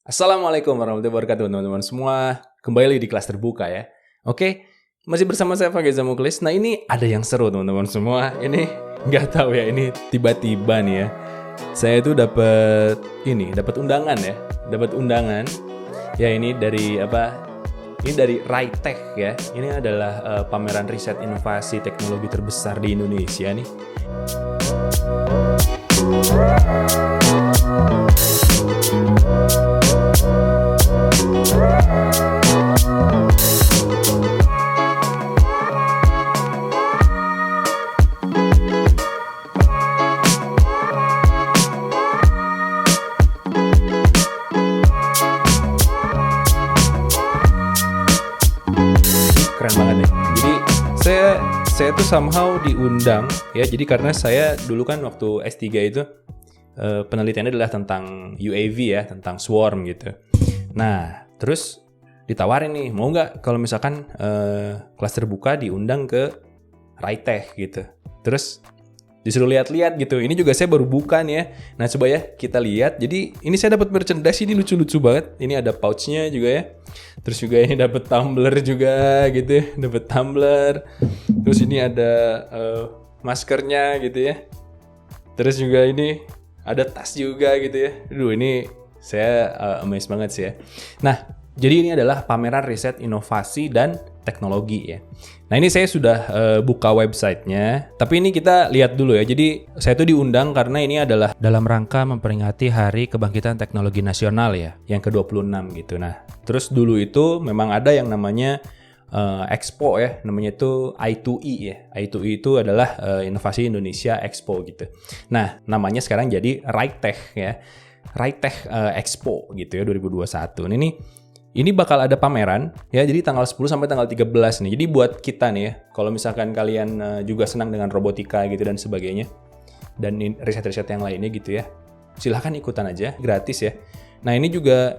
Assalamualaikum warahmatullahi wabarakatuh teman-teman semua. Kembali di kelas terbuka ya. Oke, masih bersama saya Fageza Muklis. Nah ini ada yang seru teman-teman semua. Ini nggak tahu ya, ini tiba-tiba nih ya. Saya itu dapat undangan ya. Dapat undangan. Ya ini dari apa? Ini dari Ritech ya. Ini adalah pameran riset inovasi teknologi terbesar di Indonesia nih. Keren banget ya. Jadi saya tuh somehow diundang ya. Jadi karena saya dulu kan waktu S3 itu penelitiannya adalah tentang UAV ya, tentang swarm gitu. Nah, terus ditawarin nih, mau nggak kalau misalkan kelas terbuka diundang ke Ritech gitu. Terus disuruh lihat-lihat gitu. Ini juga saya baru buka nih ya. Nah, coba ya kita lihat. Jadi ini saya dapat merchandise, ini lucu-lucu banget. Ini ada pouch-nya juga ya. Terus juga ini dapat tumbler juga gitu ya. Dapat tumbler. Terus ini ada maskernya gitu ya. Terus juga ini ada tas juga gitu ya. Aduh, ini saya amazed banget sih ya. Nah, jadi ini adalah pameran riset inovasi dan teknologi ya. Nah ini saya sudah buka websitenya, tapi ini kita lihat dulu ya. Jadi saya tuh diundang karena ini adalah dalam rangka memperingati Hari Kebangkitan Teknologi Nasional ya, yang ke-26 gitu. Nah terus dulu itu memang ada yang namanya Expo ya, namanya itu I2E ya. I2E itu adalah Inovasi Indonesia Expo gitu. Nah namanya sekarang jadi Ritech ya, Ritech Expo gitu ya 2021. Ini bakal ada pameran ya, jadi tanggal 10 sampai tanggal 13 nih. Jadi buat kita nih ya, kalau misalkan kalian juga senang dengan robotika gitu dan sebagainya, dan riset-riset yang lainnya gitu ya, silahkan ikutan aja, gratis ya. Nah ini juga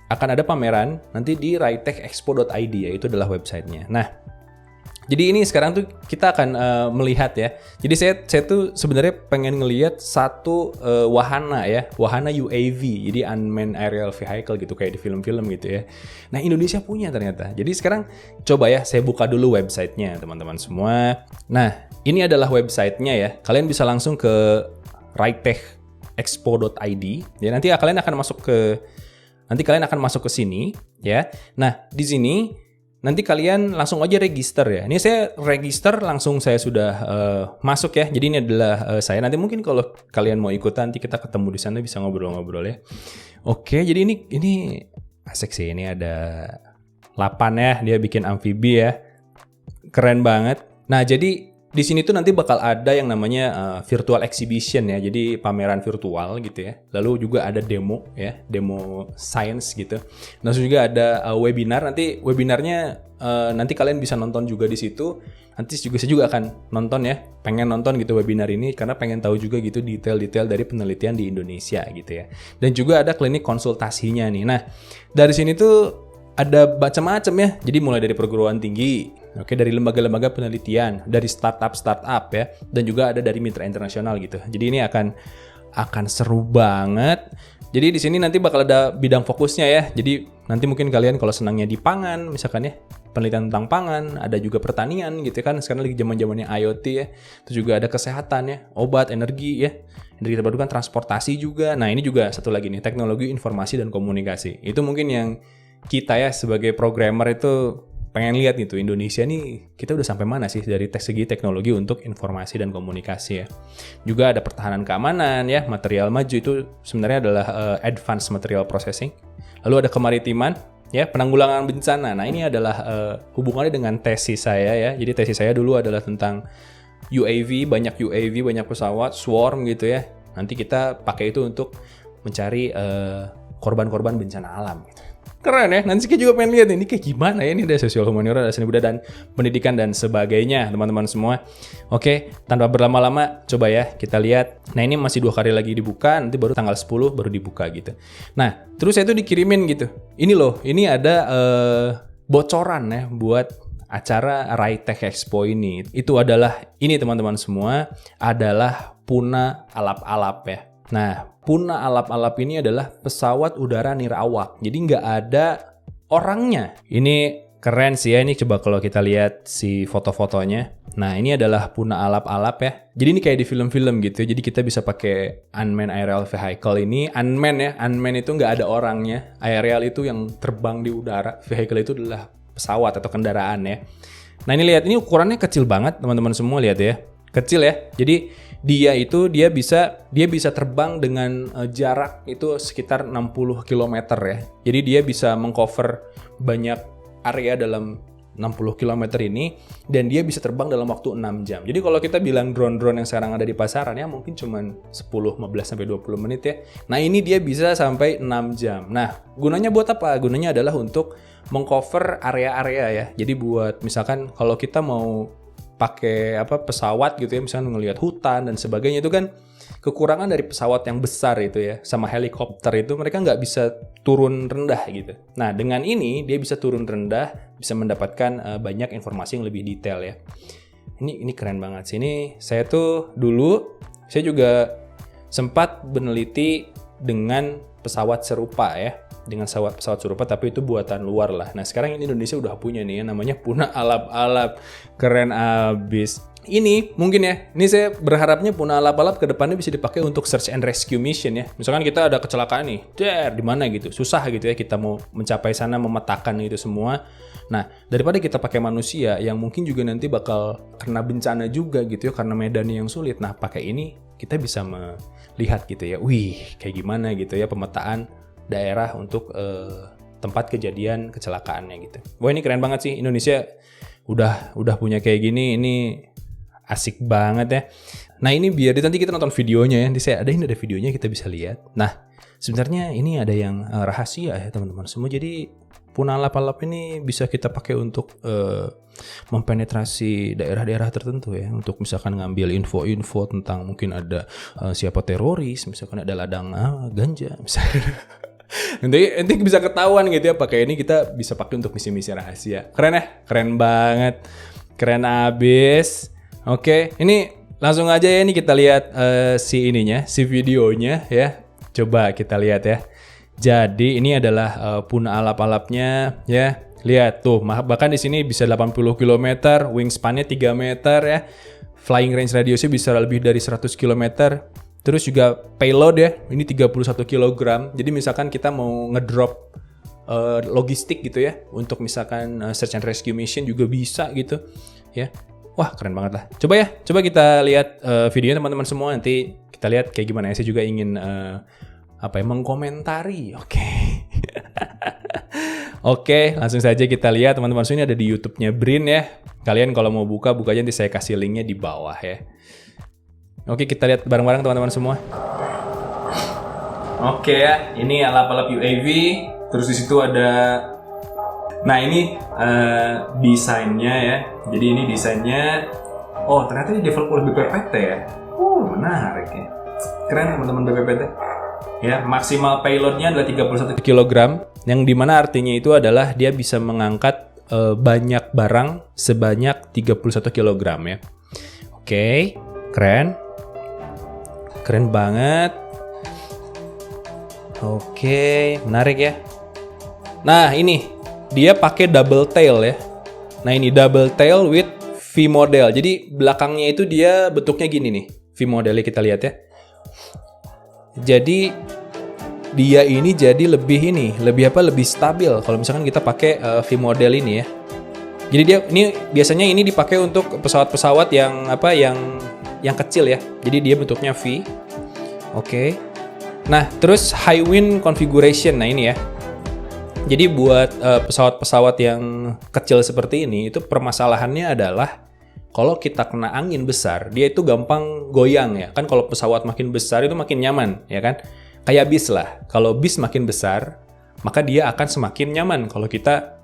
akan ada pameran nanti di ritechexpo.id ya, itu adalah websitenya. Nah, jadi ini sekarang tuh kita akan melihat ya. Jadi saya tuh sebenarnya pengen ngelihat satu wahana ya, wahana UAV, jadi unmanned aerial vehicle gitu kayak di film-film gitu ya. Nah Indonesia punya ternyata. Jadi sekarang coba ya saya buka dulu websitenya teman-teman semua. Nah ini adalah websitenya ya. Kalian bisa langsung ke ritechexpo.id. Ya nanti kalian akan masuk ke sini ya. Nah di sini nanti kalian langsung aja register ya. Ini saya register langsung, saya sudah masuk ya. Jadi ini adalah saya. Nanti mungkin kalau kalian mau ikutan, nanti kita ketemu di sana bisa ngobrol-ngobrol ya. Oke, jadi ini asik sih. Ini ada 8 ya. Dia bikin amfibi ya. Keren banget. Nah, jadi di sini tuh nanti bakal ada yang namanya virtual exhibition ya. Jadi pameran virtual gitu ya. Lalu juga ada demo ya, demo science gitu. Nah, juga ada webinar. Nanti webinarnya nanti kalian bisa nonton juga di situ. Nanti saya juga akan nonton ya. Pengen nonton gitu webinar ini karena pengen tahu juga gitu detail-detail dari penelitian di Indonesia gitu ya. Dan juga ada klinik konsultasinya nih. Nah, dari sini tuh ada macam-macam ya. Jadi mulai dari perguruan tinggi, oke, dari lembaga-lembaga penelitian, dari startup ya, dan juga ada dari mitra internasional gitu. Jadi ini akan seru banget. Jadi di sini nanti bakal ada bidang fokusnya ya. Jadi nanti mungkin kalian kalau senangnya di pangan, misalkan ya, penelitian tentang pangan, ada juga pertanian gitu kan. Sekarang lagi zaman-zamannya IoT ya. Terus juga ada kesehatan ya, obat, energi ya. Energi terbarukan, transportasi juga. Nah, ini juga satu lagi nih, teknologi informasi dan komunikasi. Itu mungkin yang kita ya sebagai programmer itu pengen lihat gitu, Indonesia nih kita udah sampai mana sih dari segi teknologi untuk informasi dan komunikasi ya. Juga ada pertahanan keamanan ya, material maju itu sebenarnya adalah advanced material processing. Lalu ada kemaritiman ya, penanggulangan bencana. Nah ini adalah hubungannya dengan tesis saya ya. Jadi tesis saya dulu adalah tentang UAV, banyak pesawat, swarm gitu ya. Nanti kita pakai itu untuk mencari korban-korban bencana alam gitu. Keren ya, nanti kita juga pengen lihat ini kayak gimana ya. Ini ada sosial humaniora, ada seni budaya dan pendidikan dan sebagainya teman-teman semua. Oke, tanpa berlama-lama coba ya kita lihat. Nah ini masih 2 hari lagi dibuka, nanti baru tanggal 10 baru dibuka gitu. Nah terus saya tuh dikirimin gitu, ini loh, ini ada bocoran ya buat acara Ritech Expo ini. Itu adalah ini teman-teman semua, adalah Puna Alap-Alap ya. Nah Puna Alap-Alap ini adalah pesawat udara nirawak. Jadi nggak ada orangnya. Ini keren sih ya. Ini coba kalau kita lihat si foto-fotonya. Nah, ini adalah Puna Alap-Alap ya. Jadi ini kayak di film-film gitu. Jadi kita bisa pakai unmanned aerial vehicle ini. Unmanned ya. Unmanned itu nggak ada orangnya. Aerial itu yang terbang di udara. Vehicle itu adalah pesawat atau kendaraan ya. Nah, ini lihat. Ini ukurannya kecil banget teman-teman semua, lihat ya. Kecil ya. Jadi dia bisa terbang dengan jarak itu sekitar 60 km ya. Jadi dia bisa mengcover banyak area dalam 60 km ini, dan dia bisa terbang dalam waktu 6 jam. Jadi kalau kita bilang drone-drone yang sekarang ada di pasaran ya mungkin cuma 10, 15 sampai 20 menit ya. Nah, ini dia bisa sampai 6 jam. Nah, gunanya buat apa? Gunanya adalah untuk mengcover area-area ya. Jadi buat misalkan kalau kita mau pakai pesawat gitu ya, misalkan ngelihat hutan dan sebagainya, itu kan kekurangan dari pesawat yang besar itu ya, sama helikopter itu mereka nggak bisa turun rendah gitu. Nah, dengan ini dia bisa turun rendah, bisa mendapatkan banyak informasi yang lebih detail ya. Ini keren banget sih. Ini saya tuh dulu saya juga sempat meneliti dengan pesawat serupa ya, dengan pesawat serupa tapi itu buatan luar lah. Nah, sekarang ini Indonesia udah punya nih ya, namanya Puna Alap-Alap. Keren abis. Ini mungkin ya, ini saya berharapnya Puna Alap-Alap ke depannya bisa dipakai untuk search and rescue mission ya. Misalkan kita ada kecelakaan nih, di mana gitu, susah gitu ya kita mau mencapai sana, memetakan itu semua. Nah, daripada kita pakai manusia yang mungkin juga nanti bakal kena bencana juga gitu ya, karena medannya yang sulit. Nah, pakai ini kita bisa melihat gitu ya, wih kayak gimana gitu ya pemetaan daerah untuk tempat kejadian kecelakaannya gitu. Wah, ini keren banget sih, Indonesia udah punya kayak gini, ini asik banget ya. Nah, ini biar nanti kita nonton videonya ya. Nanti saya ada videonya, kita bisa lihat. Nah, sebenarnya ini ada yang rahasia ya teman-teman semua. Jadi Puna Alap-Alap ini bisa kita pakai untuk mempenetrasi daerah-daerah tertentu ya. Untuk misalkan ngambil info-info tentang mungkin ada siapa teroris, misalkan ada ladang ganja misalnya. Nanti bisa ketahuan gitu ya, pakai ini kita bisa pakai untuk misi-misi rahasia. Keren ya? Keren banget. Keren abis. Oke, ini langsung aja ya, ini kita lihat si videonya ya. Coba kita lihat ya. Jadi ini adalah Puna Alap-Alapnya ya. Lihat tuh, bahkan di sini bisa 80 km, wingspan-nya 3 meter ya. Flying range radiusnya bisa lebih dari 100 km. Terus juga payload ya, ini 31 kg. Jadi misalkan kita mau ngedrop logistik gitu ya, untuk misalkan search and rescue mission juga bisa gitu ya. Wah, keren banget lah. Coba kita lihat videonya teman-teman semua. Nanti kita lihat kayak gimana ya. Saya juga ingin mengkomentari. Oke. Oke, langsung saja kita lihat teman-teman semua. Ini ada di YouTube-nya Brin ya. Kalian kalau mau buka aja, nanti saya kasih linknya di bawah ya. Oke, kita lihat bareng-bareng teman-teman semua. Oke ya, ini Alap-Alap UAV. Terus di situ ada, nah ini desainnya ya. Jadi ini desainnya, oh ternyata ini develop oleh BPPT ya. Menarik ya. Keren teman-teman BPPT. Ya, maksimal payloadnya adalah 31 kg, yang dimana artinya itu adalah dia bisa mengangkat banyak barang sebanyak 31 kg ya. Oke, keren. Keren banget. Oke, menarik ya. Nah, ini dia pakai double tail ya. Nah, ini double tail with V model. Jadi belakangnya itu dia bentuknya gini nih. V modelnya kita lihat ya. Jadi dia ini jadi lebih stabil kalau misalkan kita pakai V model ini ya. Jadi ini biasanya ini dipakai untuk pesawat-pesawat yang kecil ya. Jadi dia bentuknya V. Oke. Nah, terus high wind configuration. Nah, ini ya. Jadi buat pesawat-pesawat yang kecil seperti ini, itu permasalahannya adalah kalau kita kena angin besar, dia itu gampang goyang ya. Kan kalau pesawat makin besar itu makin nyaman, ya kan? Kayak bis lah. Kalau bis makin besar, maka dia akan semakin nyaman kalau kita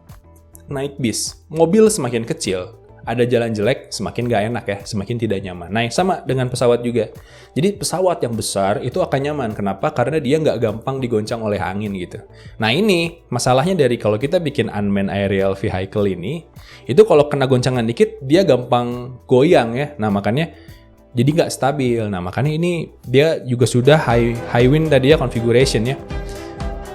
naik bis. Mobil semakin kecil, ada jalan jelek, semakin gak enak ya, semakin tidak nyaman. Nah, sama dengan pesawat juga. Jadi pesawat yang besar itu akan nyaman. Kenapa? Karena dia nggak gampang digoncang oleh angin gitu. Nah, ini masalahnya dari kalau kita bikin unmanned aerial vehicle ini, itu kalau kena goncangan dikit, dia gampang goyang ya. Nah, makanya jadi nggak stabil. Nah makanya ini dia juga sudah high wind tadi ya configuration ya.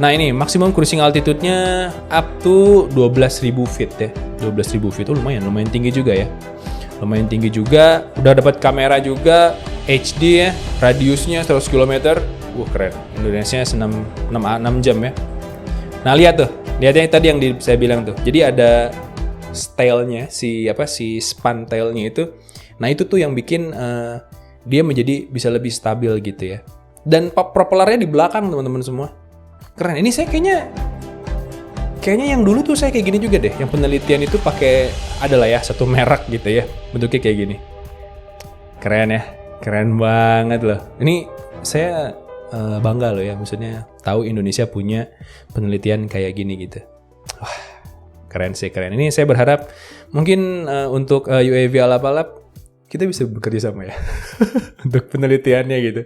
Nah ini maximum cruising altitude-nya up to 12.000 feet ya. 12.000 feet itu lumayan tinggi juga ya. Lumayan tinggi juga. Udah dapat kamera juga HD ya. Radiusnya 100 km. Keren. Indonesia 6 jam ya. Nah lihat tuh. Lihatnya tadi yang saya bilang tuh. Jadi ada tailnya si span tailnya itu. Nah itu tuh yang bikin dia menjadi bisa lebih stabil gitu ya. Dan propellernya di belakang teman-teman semua. Keren. Ini saya kayaknya yang dulu tuh saya kayak gini juga deh. Yang penelitian itu pakai adalah ya satu merek gitu ya. Bentuknya kayak gini. Keren ya. Keren banget loh. Ini saya bangga loh ya. Maksudnya tahu Indonesia punya penelitian kayak gini gitu. Wah, keren sih, keren. Ini saya berharap mungkin untuk UAV alap-alap kita bisa bekerja sama ya. Untuk penelitiannya gitu.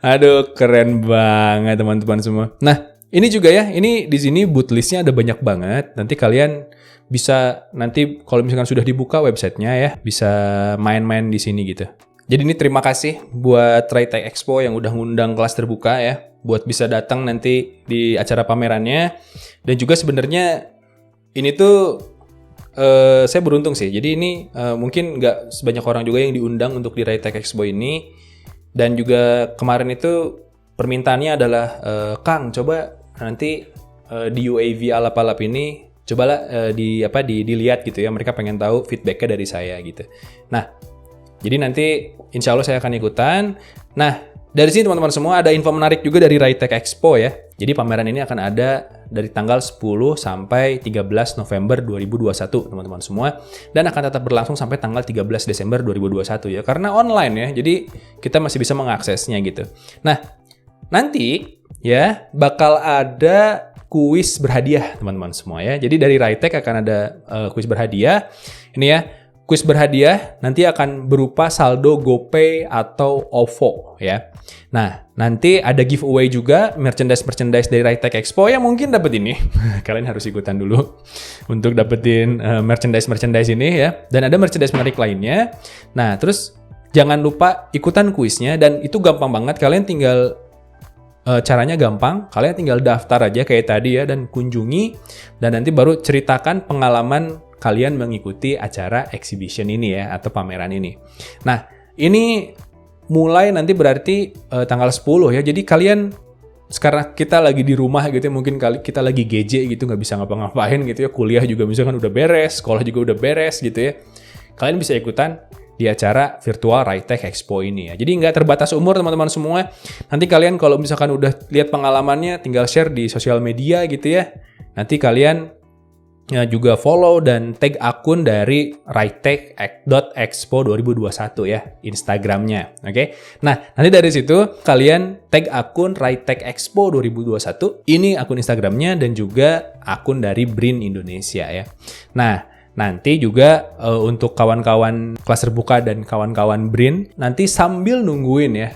Aduh, keren banget teman-teman semua. Nah, ini juga ya, ini di sini boot listnya ada banyak banget. Nanti kalian bisa nanti kalau misalkan sudah dibuka websitenya ya, bisa main-main di sini gitu. Jadi ini terima kasih buat Ritech Expo yang udah ngundang kelas terbuka ya, buat bisa datang nanti di acara pamerannya. Dan juga sebenarnya ini tuh saya beruntung sih. Jadi ini mungkin nggak sebanyak orang juga yang diundang untuk di Ritech Expo ini. Dan juga kemarin itu permintaannya adalah Kang coba nanti di UAV alap-alap ini cobalah dilihat gitu ya. Mereka pengen tahu feedbacknya dari saya gitu. Nah, jadi nanti insya Allah saya akan ikutan. Nah, dari sini teman-teman semua ada info menarik juga dari Ritech Expo ya. Jadi pameran ini akan ada dari tanggal 10 sampai 13 November 2021 teman-teman semua. Dan akan tetap berlangsung sampai tanggal 13 Desember 2021 ya. Karena online ya, jadi kita masih bisa mengaksesnya gitu. Nah, nanti ya bakal ada kuis berhadiah teman-teman semua ya. Jadi dari Ritech akan ada kuis berhadiah. Ini ya. Kuis berhadiah nanti akan berupa saldo GoPay atau OVO ya. Nah, nanti ada giveaway juga merchandise dari Ritech Expo yang mungkin dapat ini. Kalian harus ikutan dulu untuk dapetin merchandise ini ya. Dan ada merchandise menarik lainnya. Nah, terus jangan lupa ikutan kuisnya dan itu gampang banget. Kalian tinggal caranya gampang. Kalian tinggal daftar aja kayak tadi ya dan kunjungi dan nanti baru ceritakan pengalaman kalian mengikuti acara exhibition ini ya atau pameran ini. Nah, ini mulai nanti berarti tanggal 10 ya. Jadi kalian sekarang kita lagi di rumah gitu ya, mungkin kita lagi GJ gitu nggak bisa ngapa-ngapain gitu ya. Kuliah juga misalkan udah beres, sekolah juga udah beres gitu ya. Kalian bisa ikutan di acara virtual Ritech Expo ini ya. Jadi nggak terbatas umur teman-teman semua. Nanti kalian kalau misalkan udah lihat pengalamannya tinggal share di sosial media gitu ya. Nanti kalian juga follow dan tag akun dari ritech.expo 2021 ya, Instagramnya. Oke. Nah, nanti dari situ kalian tag akun Ritech Expo 2021. Ini akun Instagramnya dan juga akun dari BRIN Indonesia ya. Nah, nanti juga untuk kawan-kawan kelas terbuka dan kawan-kawan BRIN nanti sambil nungguin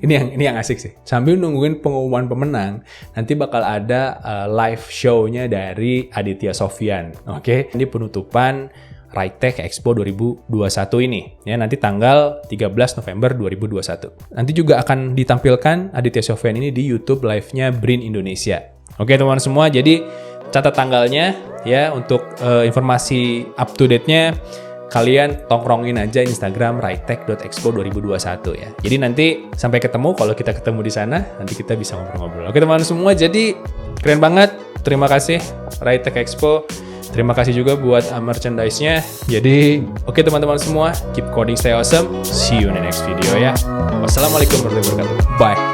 ini yang asik sih. Sambil nungguin pengumuman pemenang, nanti bakal ada live show-nya dari Aditya Sofyan. Oke, ini penutupan Ritech Expo 2021 ini ya, nanti tanggal 13 November 2021. Nanti juga akan ditampilkan Aditya Sofyan ini di YouTube live-nya BRIN Indonesia. Oke, teman-teman semua, jadi catat tanggalnya ya untuk informasi up to date-nya. Kalian tongkrongin aja Instagram ritech.expo 2021 ya. Jadi nanti sampai ketemu, kalau kita ketemu di sana, nanti kita bisa ngobrol-ngobrol. Oke teman-teman semua, jadi keren banget. Terima kasih Ritech Expo. Terima kasih juga buat merchandise-nya. Jadi oke teman-teman semua, keep coding, stay awesome. See you in the next video ya. Wassalamualaikum warahmatullahi wabarakatuh. Bye.